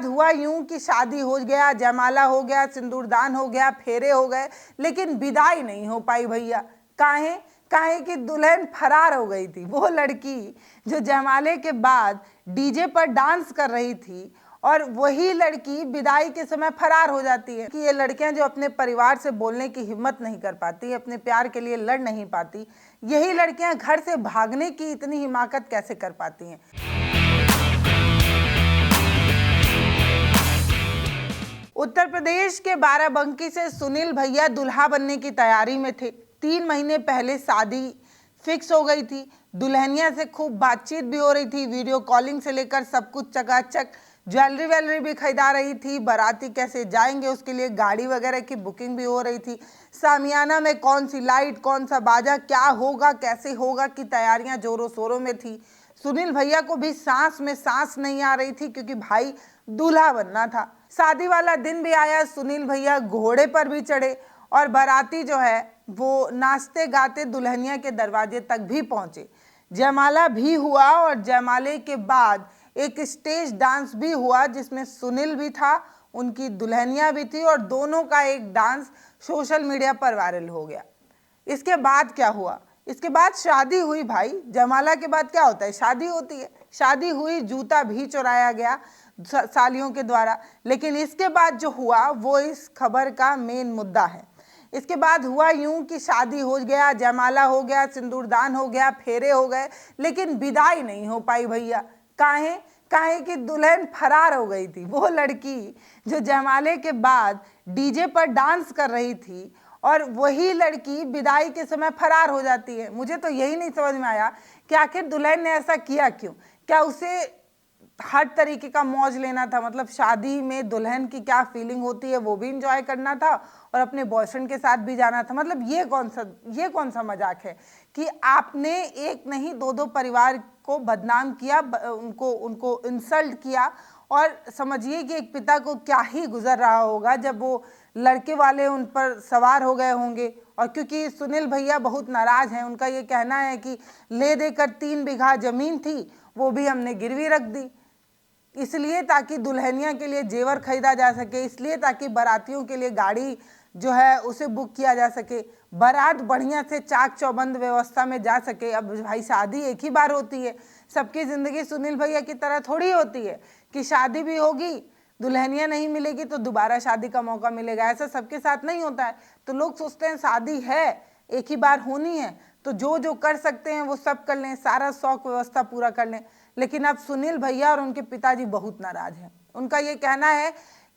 हुआ यूं कि शादी हो गया, जयमाला हो गया, सिंदूरदान हो गया, फेरे हो गए, लेकिन विदाई नहीं हो पाई भैया। काहे काहे कि दुल्हन फरार हो गई थी। वो लड़की जो जयमाले के बाद डीजे पर डांस कर रही थी और वही लड़की विदाई के समय फरार हो जाती है। कि ये लड़कियां जो अपने परिवार से बोलने की हिम्मत नहीं कर पाती, अपने प्यार के लिए लड़ नहीं पाती, यही लड़कियां घर से भागने की इतनी हिमाकत कैसे कर पाती हैं। उत्तर प्रदेश के बाराबंकी से सुनील भैया दुल्हा बनने की तैयारी में थे। 3 महीने पहले शादी फिक्स हो गई थी। दुल्हनिया से खूब बातचीत भी हो रही थी, वीडियो कॉलिंग से लेकर सब कुछ चकाचक। ज्वेलरी भी खरीदा रही थी। बाराती कैसे जाएंगे उसके लिए गाड़ी वगैरह की बुकिंग भी हो रही थी। सामियाना में कौन सी लाइट, कौन सा बाजा, क्या होगा, कैसे होगा की तैयारियां जोरों शोरों में थी। सुनील भैया को भी सांस में सांस नहीं आ रही थी क्योंकि भाई दूल्हा बनना था। शादी वाला दिन भी आया, सुनील भैया घोड़े पर भी चढ़े और बाराती जो है वो नाचते गाते दुल्हनिया के दरवाजे तक भी पहुंचे। जयमाला भी हुआ और जयमाले के बाद एक स्टेज डांस भी हुआ जिसमें सुनील भी था, उनकी दुल्हनिया भी थी और दोनों का एक डांस सोशल मीडिया पर वायरल हो गया। इसके बाद क्या हुआ? इसके बाद शादी हुई भाई। जयमाला के बाद क्या होता है? शादी होती है। शादी हुई, जूता भी चुराया गया सालियों के द्वारा। लेकिन इसके बाद जो हुआ वो इस खबर का मेन मुद्दा है। इसके बाद हुआ यूं कि शादी हो गया, जयमाला हो गया, सिंदूरदान हो गया, फेरे हो गए, लेकिन विदाई नहीं हो पाई भैया। काहे काहे कि दुल्हन फरार हो गई थी। वो लड़की जो जयमाले के बाद डीजे पर डांस कर रही थी और वही लड़की विदाई के समय फरार हो जाती है। मुझे तो यही नहीं समझ में आया कि आखिर दुल्हन ने ऐसा किया क्यों। क्या उसे हर तरीके का मौज लेना था? मतलब शादी में दुल्हन की क्या फीलिंग होती है वो भी इंजॉय करना था और अपने बॉयफ्रेंड के साथ भी जाना था। मतलब ये कौन सा मजाक है कि आपने एक नहीं दो परिवार को बदनाम किया, उनको इंसल्ट किया। और समझिए कि एक पिता को क्या ही गुजर रहा होगा जब वो लड़के वाले उन पर सवार हो गए होंगे। और क्योंकि सुनील भैया बहुत नाराज हैं, उनका ये कहना है कि ले देकर 3 बीघा जमीन थी वो भी हमने गिरवी रख दी, इसलिए ताकि दुल्हनिया के लिए जेवर खरीदा जा सके, इसलिए ताकि बारातियों के लिए गाड़ी जो है उसे बुक किया जा सके, बारात बढ़िया से चाक चौबंद व्यवस्था में जा सके। अब भाई शादी एक ही बार होती है, सबकी ज़िंदगी सुनील भैया की तरह थोड़ी होती है कि शादी भी होगी, दुल्हनिया नहीं मिलेगी तो दोबारा शादी का मौका मिलेगा। ऐसा सबके साथ नहीं होता है। तो लोग सोचते हैं शादी है एक ही बार होनी है तो जो जो कर सकते हैं वो सब कर लें, सारा शौक व्यवस्था पूरा कर लें। लेकिन अब सुनील भैया और उनके पिताजी बहुत नाराज हैं। उनका ये कहना है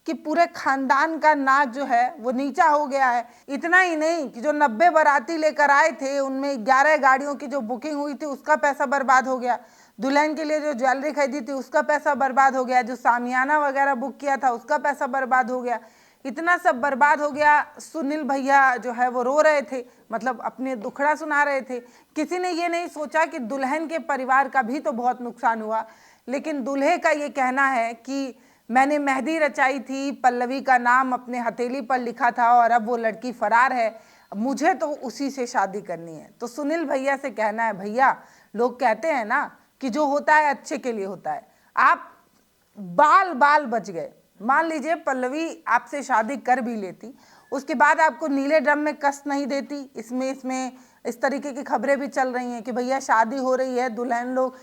कि पूरे खानदान का नाच जो है वो नीचा हो गया है। इतना ही नहीं कि जो 90 बाराती लेकर आए थे उनमें 11 गाड़ियों की जो बुकिंग हुई थी उसका पैसा बर्बाद हो गया, दुल्हन के लिए जो ज्वेलरी खरीदी थी उसका पैसा बर्बाद हो गया, जो सामियाना वगैरह बुक किया था उसका पैसा बर्बाद हो गया। इतना सब बर्बाद हो गया। सुनील भैया जो है वो रो रहे थे, मतलब अपने दुखड़ा सुना रहे थे। किसी ने ये नहीं सोचा कि दुल्हन के परिवार का भी तो बहुत नुकसान हुआ। लेकिन दूल्हे का ये कहना है कि मैंने मेहंदी रचाई थी, पल्लवी का नाम अपने हथेली पर लिखा था और अब वो लड़की फरार है, मुझे तो उसी से शादी करनी है। तो सुनील भैया से कहना है, भैया लोग कहते हैं ना कि जो होता है अच्छे के लिए होता है। आप बाल बच गए। मान लीजिए पल्लवी आपसे शादी कर भी लेती, उसके बाद आपको नीले ड्रम में कष्ट नहीं देती। इसमें इस तरीके की खबरें भी चल रही हैं कि भैया शादी हो रही है, दुल्हन लोग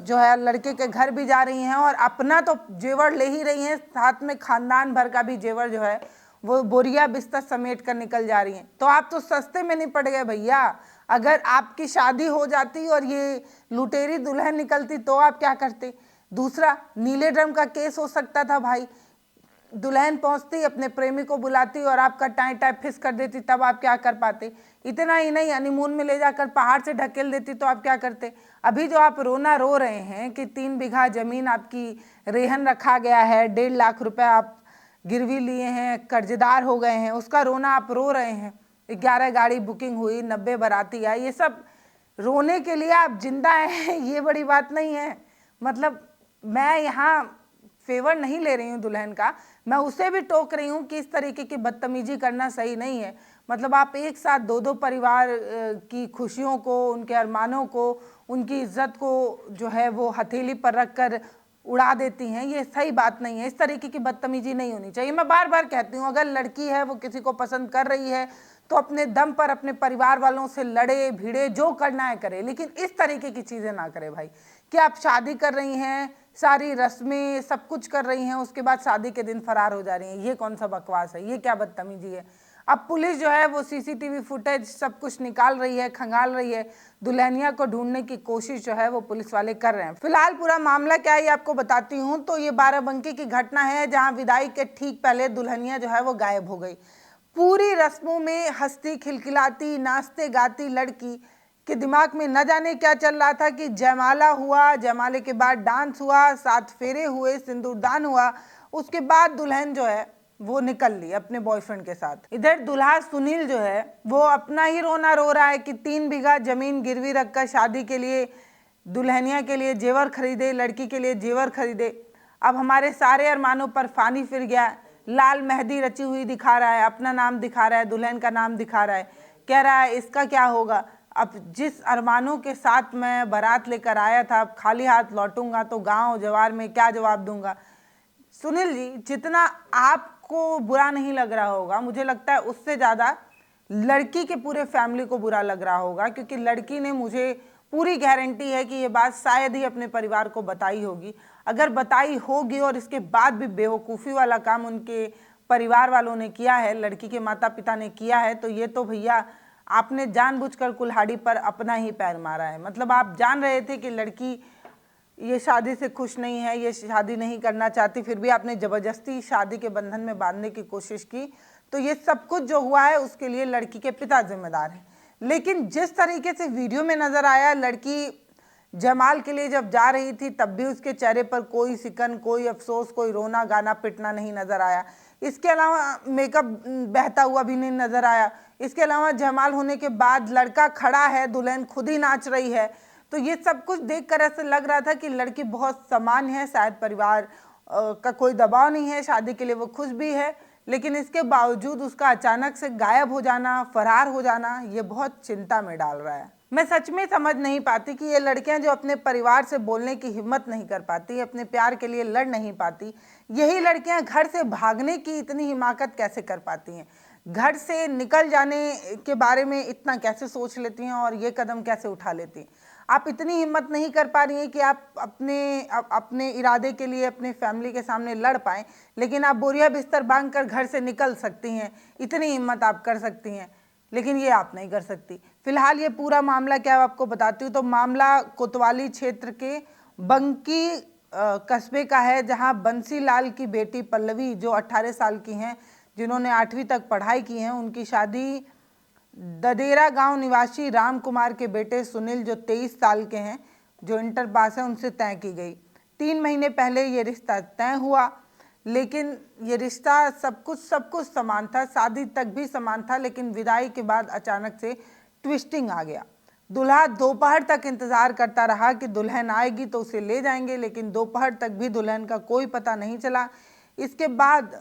जो है लड़के के घर भी जा रही हैं और अपना तो जेवर ले ही रही हैं, साथ में खानदान भर का भी जेवर जो है वो बोरिया बिस्तर समेट कर निकल जा रही हैं। तो आप तो सस्ते में नहीं पड़ गए भैया। अगर आपकी शादी हो जाती और ये लुटेरी दुल्हन निकलती तो आप क्या करते? दूसरा, नीले ड्रम का केस हो सकता था भाई। दुल्हन पहुंचती, अपने प्रेमी को बुलाती और आपका टाई टाई फिस कर देती, तब आप क्या कर पाते? इतना ही नहीं, हनीमून में ले जाकर पहाड़ से ढकेल देती तो आप क्या करते? अभी जो आप रोना रो रहे हैं कि 3 बीघा जमीन आपकी रेहन रखा गया है, 1.5 लाख रुपए आप गिरवी लिए हैं, कर्जदार हो गए हैं, उसका रोना आप रो रहे हैं। 11 गाड़ी बुकिंग हुई, 90 बाराती आई, ये सब रोने के लिए आप जिंदा हैं ये बड़ी बात नहीं है। मतलब मैं यहाँ फेवर नहीं ले रही हूँ दुल्हन का, मैं उसे भी टोक रही हूँ कि इस तरीके की बदतमीजी करना सही नहीं है। मतलब आप एक साथ 2 परिवार की खुशियों को, उनके अरमानों को, उनकी इज्जत को जो है वो हथेली पर रख कर उड़ा देती हैं, ये सही बात नहीं है। इस तरीके की बदतमीजी नहीं होनी चाहिए। मैं बार बार कहती हूँ, अगर लड़की है वो किसी को पसंद कर रही है तो अपने दम पर अपने परिवार वालों से लड़े भिड़े, जो करना है करे, लेकिन इस तरीके की चीज़ें ना करे भाई। कि आप शादी कर रही हैं, सारी रस्में सब कुछ कर रही हैं, उसके बाद शादी के दिन फरार हो जा रही हैं, ये कौन सा बकवास है, ये क्या बदतमीजी है। अब पुलिस जो है वो सीसीटीवी फुटेज सब कुछ निकाल रही है, खंगाल रही है, दुल्हनिया को ढूंढने की कोशिश जो है वो पुलिस वाले कर रहे हैं। फिलहाल पूरा मामला क्या है ये आपको बताती हूँ। तो ये बाराबंकी की घटना है, जहाँ विदाई के ठीक पहले दुल्हनिया जो है वो गायब हो गई। पूरी रस्मों में हंसती खिलखिलाती नाचते गाती लड़की के दिमाग में न जाने क्या चल रहा था कि जयमाला हुआ, जयमाले के बाद डांस हुआ, 7 फेरे हुए, सिंदूरदान हुआ, उसके बाद दुल्हन जो है वो निकल ली अपने बॉयफ्रेंड के साथ। इधर दूल्हा सुनील जो है वो अपना ही रोना रो रहा है कि 3 बीघा जमीन गिरवी रखकर शादी के लिए, दुल्हनिया के लिए जेवर खरीदे, लड़की के लिए जेवर खरीदे, अब हमारे सारे अरमानों पर पानी फिर गया। लाल मेहंदी रची हुई दिखा रहा है, अपना नाम दिखा रहा है, दुल्हन का नाम दिखा रहा है, कह रहा है इसका क्या होगा। अब जिस अरमानों के साथ मैं बारात लेकर आया था, अब खाली हाथ लौटूंगा तो गांव जवार में क्या जवाब दूंगा। सुनील जी, जितना आपको बुरा नहीं लग रहा होगा, मुझे लगता है उससे ज़्यादा लड़की के पूरे फैमिली को बुरा लग रहा होगा, क्योंकि लड़की ने, मुझे पूरी गारंटी है कि ये बात शायद ही अपने परिवार को बताई होगी। अगर बताई होगी और इसके बाद भी बेवकूफ़ी वाला काम उनके परिवार वालों ने किया है, लड़की के माता पिता ने किया है, तो ये तो भैया आपने जानबूझकर कुल्हाड़ी पर अपना ही पैर मारा है। मतलब आप जान रहे थे कि लड़की ये शादी से खुश नहीं है, ये शादी नहीं करना चाहती, फिर भी आपने ज़बरदस्ती शादी के बंधन में बांधने की कोशिश की। तो ये सब कुछ जो हुआ है उसके लिए लड़की के पिता जिम्मेदार हैं। लेकिन जिस तरीके से वीडियो में नज़र आया, लड़की जमाल के लिए जब जा रही थी तब भी उसके चेहरे पर कोई सिकन, कोई अफसोस, कोई रोना गाना पिटना नहीं नज़र आया। इसके अलावा मेकअप बहता हुआ भी नहीं नज़र आया। इसके अलावा जमाल होने के बाद लड़का खड़ा है, दुल्हन खुद ही नाच रही है। तो ये सब कुछ देखकर ऐसे लग रहा था कि लड़की बहुत सामान्य है, शायद परिवार का कोई दबाव नहीं है, शादी के लिए वो खुश भी है, लेकिन इसके बावजूद उसका अचानक से गायब हो जाना, फरार हो जाना, ये बहुत चिंता में डाल रहा है। मैं सच में समझ नहीं पाती कि ये लड़कियां जो अपने परिवार से बोलने की हिम्मत नहीं कर पाती, अपने प्यार के लिए लड़ नहीं पाती, यही लड़कियां घर से भागने की इतनी हिमाकत कैसे कर पाती हैं, घर से निकल जाने के बारे में इतना कैसे सोच लेती हैं और ये कदम कैसे उठा लेती हैं। आप इतनी हिम्मत नहीं कर पा रही हैं कि आप अपने इरादे के लिए अपने फैमिली के सामने लड़ पाएं, लेकिन आप बोरिया बिस्तर बांध कर घर से निकल सकती हैं, इतनी हिम्मत आप कर सकती हैं, लेकिन ये आप नहीं कर सकती। फिलहाल ये पूरा मामला क्या है आपको बताती हूँ। तो मामला कोतवाली क्षेत्र के बंकी कस्बे का है, जहाँ बंसी लाल की बेटी पल्लवी जो 18 साल की हैं, जिन्होंने 8वीं तक पढ़ाई की है, उनकी शादी ददेरा गांव निवासी राम कुमार के बेटे सुनील जो 23 साल के हैं, जो इंटर पास है, उनसे तय की गई। 3 महीने पहले ये रिश्ता तय हुआ, लेकिन ये रिश्ता सब कुछ समान था, शादी तक भी समान था, लेकिन विदाई के बाद अचानक से ट्विस्टिंग आ गया। दूल्हा दोपहर तक इंतज़ार करता रहा कि दुल्हन आएगी तो उसे ले जाएंगे, लेकिन दोपहर तक भी दुल्हन का कोई पता नहीं चला। इसके बाद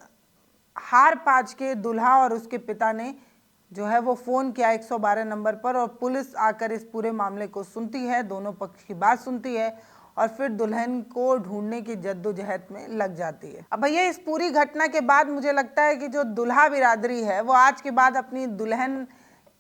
हार पाँच के दूल्हा और उसके पिता ने जो है वो फ़ोन किया 112 नंबर पर, और पुलिस आकर इस पूरे मामले को सुनती है, दोनों पक्ष की बात सुनती है और फिर दुल्हन को ढूंढने की जद्दोजहद में लग जाती है। अब भैया इस पूरी घटना के बाद मुझे लगता है कि जो दुल्हा बिरादरी है वो आज के बाद अपनी दुल्हन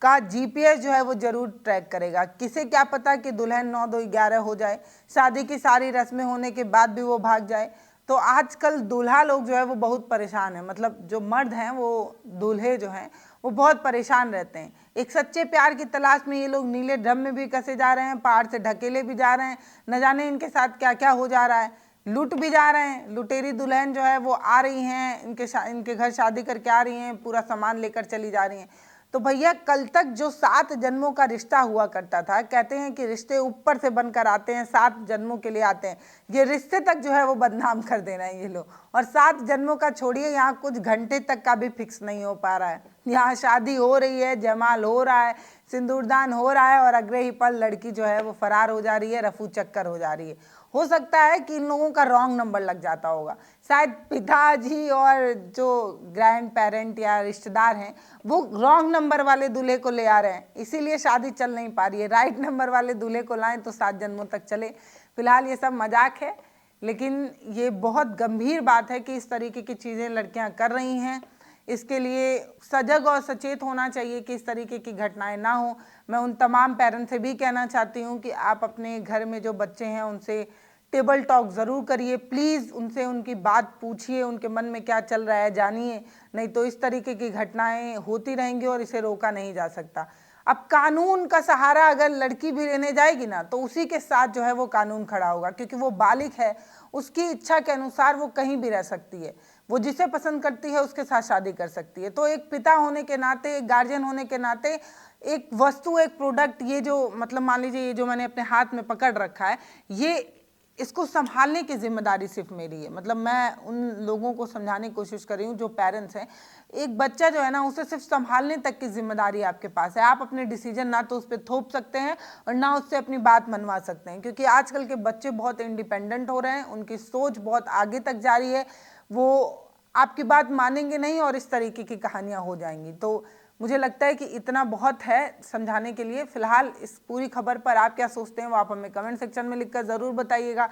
का जीपीएस जो है वो जरूर ट्रैक करेगा। किसे क्या पता कि दुल्हन 9-2-11 हो जाए, शादी की सारी रस्में होने के बाद भी वो भाग जाए। तो आजकल दूल्हा लोग जो है वो बहुत परेशान हैं, मतलब जो मर्द हैं वो दूल्हे जो हैं वो बहुत परेशान रहते हैं। एक सच्चे प्यार की तलाश में ये लोग नीले ड्रम में भी कसे जा रहे हैं, पहाड़ से ढकेले भी जा रहे हैं, न जाने इनके साथ क्या क्या हो जा रहा है, लूट भी जा रहे हैं। लुटेरी दुल्हन जो है वो आ रही हैं, इनके घर शादी करके आ रही हैं, पूरा सामान लेकर चली जा रही हैं। तो भैया कल तक जो 7 जन्मों का रिश्ता हुआ करता था, कहते हैं कि रिश्ते ऊपर से बनकर आते हैं, 7 जन्मों के लिए आते हैं, ये रिश्ते तक जो है वो बदनाम कर दे रहे हैं ये लोग। और 7 जन्मों का छोड़िए, यहाँ कुछ घंटे तक का भी फिक्स नहीं हो पा रहा है। यहाँ शादी हो रही है, जयमाल हो रहा है, सिंदूरदान हो रहा है, और अगले ही पल लड़की जो है वो फरार हो जा रही है, रफू चक्कर हो जा रही है। हो सकता है कि इन लोगों का रॉन्ग नंबर लग जाता होगा, शायद पिताजी और जो ग्रैंड पेरेंट या रिश्तेदार हैं वो रॉन्ग नंबर वाले दूल्हे को ले आ रहे हैं, इसीलिए शादी चल नहीं पा रही है। राइट नंबर वाले दूल्हे को लाएं तो 7 जन्मों तक चले। फिलहाल ये सब मजाक है, लेकिन ये बहुत गंभीर बात है कि इस तरीके की चीज़ें लड़कियां कर रही हैं। इसके लिए सजग और सचेत होना चाहिए कि इस तरीके की घटनाएं ना हो। मैं उन तमाम पेरेंट्स से भी कहना चाहती हूँ कि आप अपने घर में जो बच्चे हैं उनसे टेबल टॉक ज़रूर करिए, प्लीज़ उनसे उनकी बात पूछिए, उनके मन में क्या चल रहा है जानिए, नहीं तो इस तरीके की घटनाएं होती रहेंगी और इसे रोका नहीं जा सकता। अब कानून का सहारा अगर लड़की भी लेने जाएगी ना तो उसी के साथ जो है वो कानून खड़ा होगा, क्योंकि वो बालिग है, उसकी इच्छा के अनुसार वो कहीं भी रह सकती है, वो जिसे पसंद करती है उसके साथ शादी कर सकती है। तो एक पिता होने के नाते, एक गार्जियन होने के नाते, एक वस्तु, एक प्रोडक्ट, ये जो मतलब मान लीजिए ये जो मैंने अपने हाथ में पकड़ रखा है, ये इसको संभालने की जिम्मेदारी सिर्फ मेरी है। मतलब मैं उन लोगों को समझाने की कोशिश कर रही हूँ जो पेरेंट्स हैं, एक बच्चा जो है ना उसे सिर्फ संभालने तक की जिम्मेदारी आपके पास है। आप अपने डिसीजन ना तो उस पर थोप सकते हैं और ना उससे अपनी बात मनवा सकते हैं, क्योंकि आजकल के बच्चे बहुत इंडिपेंडेंट हो रहे हैं, उनकी सोच बहुत आगे तक जा रही है, वो आपकी बात मानेंगे नहीं और इस तरीके की कहानियां हो जाएंगी। तो मुझे लगता है कि इतना बहुत है समझाने के लिए। फिलहाल इस पूरी खबर पर आप क्या सोचते हैं वो आप हमें कमेंट सेक्शन में लिखकर ज़रूर बताइएगा।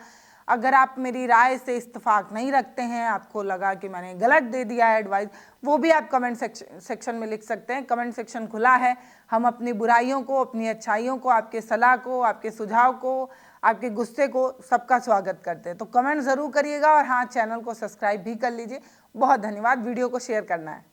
अगर आप मेरी राय से इत्तेफाक नहीं रखते हैं, आपको लगा कि मैंने गलत दे दिया है एडवाइस, वो भी आप कमेंट सेक्शन में लिख सकते हैं। कमेंट सेक्शन खुला है, हम अपनी बुराइयों को, अपनी अच्छाइयों को, आपके सलाह को, आपके सुझाव को, आपके गुस्से को, सबका स्वागत करते हैं। तो कमेंट ज़रूर करिएगा और हाँ, चैनल को सब्सक्राइब भी कर लीजिए। बहुत धन्यवाद। वीडियो को शेयर करना है।